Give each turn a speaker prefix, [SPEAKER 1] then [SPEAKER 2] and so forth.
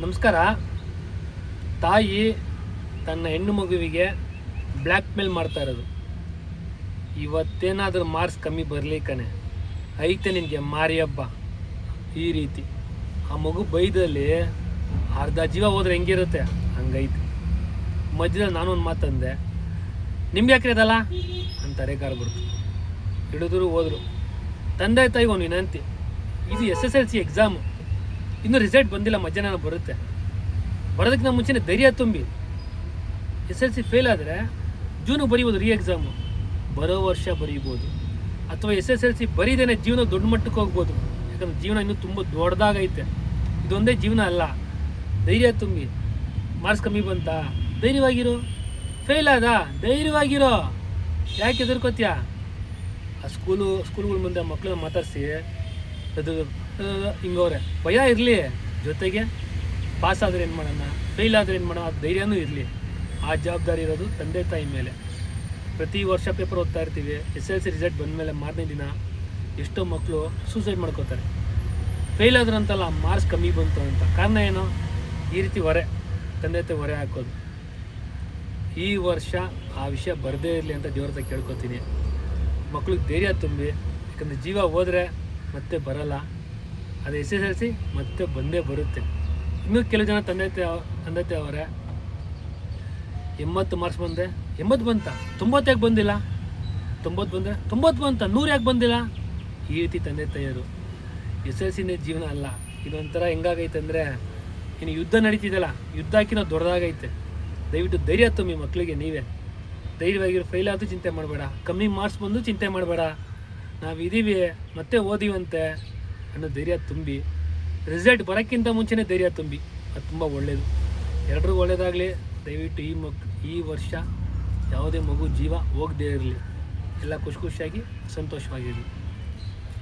[SPEAKER 1] ನಮಸ್ಕಾರ. ತಾಯಿ ತನ್ನ ಹೆಣ್ಣು ಮಗುವಿಗೆ ಬ್ಲ್ಯಾಕ್ ಮೇಲ್ ಮಾಡ್ತಾ ಇರೋದು, ಇವತ್ತೇನಾದರೂ ಮಾರ್ಕ್ಸ್ ಕಮ್ಮಿ ಬರಲಿ ಕಣೆ, ಐತೆ ನಿನಗೆ ಮಾರಿ ಹಬ್ಬ, ಈ ರೀತಿ. ಆ ಮಗು ಬೈದಲ್ಲಿ ಅರ್ಧ ಜೀವ ಹೋದ್ರೆ ಹೆಂಗಿರುತ್ತೆ ಹಂಗೈತೆ. ಮಧ್ಯದಲ್ಲಿ ನಾನು ಒಂದು ಮಾತಂದೆ, ನಿಮ್ಗೆ ಯಾಕೆ ಇದಲ್ಲ ಅಂತಾರೆ ಗಾರ್ಬಿಡ್ತು. ಹಿಡಿದ್ರು ಹೋದ್ರು. ತಂದೆ ತಾಯಿಗೆ ಒಂದು ವಿನಂತಿ, ಇದು SSLC ಎಕ್ಸಾಮು, ಇನ್ನೂ ರಿಸಲ್ಟ್ ಬಂದಿಲ್ಲ, ಮಧ್ಯಾಹ್ನ ಬರುತ್ತೆ. ಬರೋದಕ್ಕಿಂತ ಮುಂಚೆನೇ ಧೈರ್ಯ ತುಂಬಿ. SSLC ಫೇಲ್ ಆದರೆ ಜೂನಿಗೆ ಬರೀಬೋದು ರೀ ಎಕ್ಸಾಮು, ಬರೋ ವರ್ಷ ಬರೀಬೋದು. ಅಥವಾ SSLC ಬರೀದೇನೆ ಜೀವನ ದೊಡ್ಡ ಮಟ್ಟಕ್ಕೆ ಹೋಗ್ಬೋದು. ಯಾಕಂದ್ರೆ ಜೀವನ ಇನ್ನೂ ತುಂಬ ದೊಡ್ಡದಾಗೈತೆ, ಇದೊಂದೇ ಜೀವನ ಅಲ್ಲ. ಧೈರ್ಯ ತುಂಬಿ. ಮಾರ್ಕ್ಸ್ ಕಮ್ಮಿ ಬಂತಾ, ಧೈರ್ಯವಾಗಿರೋ. ಫೇಲ್ ಆದ, ಧೈರ್ಯವಾಗಿರೋ. ಯಾಕೆ ಹೆದರ್ಕೋತೀಯ? ಆ ಸ್ಕೂಲ್ಗಳ ಮುಂದೆ ಮಕ್ಕಳನ್ನ ಮಾತಾಡಿಸಿ ಅದು ಹಿಂಗವ್ರೆ, ಭಯ ಇರಲಿ ಜೊತೆಗೆ. ಪಾಸ್ ಆದರೆ ಏನು ಮಾಡೋಣ, ಫೇಲ್ ಆದರೆ ಏನು ಮಾಡೋಣ, ಅದು ಧೈರ್ಯನೂ ಇರಲಿ. ಆ ಜವಾಬ್ದಾರಿ ಇರೋದು ತಂದೆ ತಾಯಿ ಮೇಲೆ. ಪ್ರತಿ ವರ್ಷ ಪೇಪರ್ ಓದ್ತಾ ಇರ್ತೀವಿ. SSLC ರಿಸಲ್ಟ್ ಬಂದಮೇಲೆ ಮಾರನೇ ದಿನ ಎಷ್ಟೋ ಮಕ್ಕಳು ಸೂಸೈಡ್ ಮಾಡ್ಕೋತಾರೆ. ಫೇಲ್ ಆದ್ರಂತಲ್ಲ, ಮಾರ್ಕ್ಸ್ ಕಮ್ಮಿ ಬಂತು ಅಂತ. ಕಾರಣ ಏನು? ಈ ರೀತಿ ಹೊರೆ, ತಂದೆ ತಾಯಿ ಹೊರೆ ಹಾಕೋದು. ಈ ವರ್ಷ ಆ ವಿಷಯ ಬರದೇ ಇರಲಿ ಅಂತ ದೇವ್ರ ಹತ್ರ ಕೇಳ್ಕೊತೀನಿ. ಮಕ್ಳಿಗೆ ಧೈರ್ಯ ತುಂಬಿ. ಯಾಕಂದರೆ ಜೀವ ಹೋದರೆ ಮತ್ತೆ ಬರಲ್ಲ. ಅದು SSLC ಮತ್ತೆ ಬಂದೇ ಬರುತ್ತೆ. ಇನ್ನೂ ಕೆಲವು ಜನ ತಂದೆ ತಾಯಿ ಅವರೇ, 80 ಮಾರ್ಕ್ಸ್ ಬಂದೆ, 80 ಬಂತ, 90 ಯಾಕೆ ಬಂದಿಲ್ಲ, 90 ಬಂದರೆ 90 ಬಂತ, 100 ಯಾಕೆ ಬಂದಿಲ್ಲ, ಈ ರೀತಿ ತಂದೆ ತಾಯಿಯರು. SSLCನೇ ಜೀವನ ಅಲ್ಲ. ಇದೊಂಥರ ಹೆಂಗಾಗೈತೆ ಅಂದರೆ, ಇನ್ನು ಯುದ್ಧ ನಡೀತಿದೆಯಲ್ಲ, ಯುದ್ಧ ಹಾಕಿನ ದೊಡ್ಡದಾಗೈತೆ. ದಯವಿಟ್ಟು ಧೈರ್ಯ ತುಂಬಿ ಮಕ್ಕಳಿಗೆ ನೀವೇ. ಧೈರ್ಯವಾಗಿರೋ. ಫೇಲ್ ಆದರೂ ಚಿಂತೆ ಮಾಡಬೇಡ, ಕಮ್ಮಿ ಮಾರ್ಕ್ಸ್ ಬಂದು ಚಿಂತೆ ಮಾಡಬೇಡ, ನಾವಿದ್ದೀವಿ ಮತ್ತೆ ಓದಿವಂತೆ ಅನ್ನೋ ಧೈರ್ಯ ತುಂಬಿ. ರಿಸಲ್ಟ್ ಬರೋಕ್ಕಿಂತ ಮುಂಚೆನೇ ಧೈರ್ಯ ತುಂಬಿ, ಅದು ತುಂಬ ಒಳ್ಳೆಯದು. ಎಲ್ರಿಗೂ ಒಳ್ಳೆಯದಾಗಲಿ. ದಯವಿಟ್ಟು ಈ ವರ್ಷ ಯಾವುದೇ ಮಗು ಜೀವ ಹೋಗದೇ ಇರಲಿ. ಎಲ್ಲ ಖುಷಿಯಾಗಿ ಸಂತೋಷವಾಗಿರಲಿ.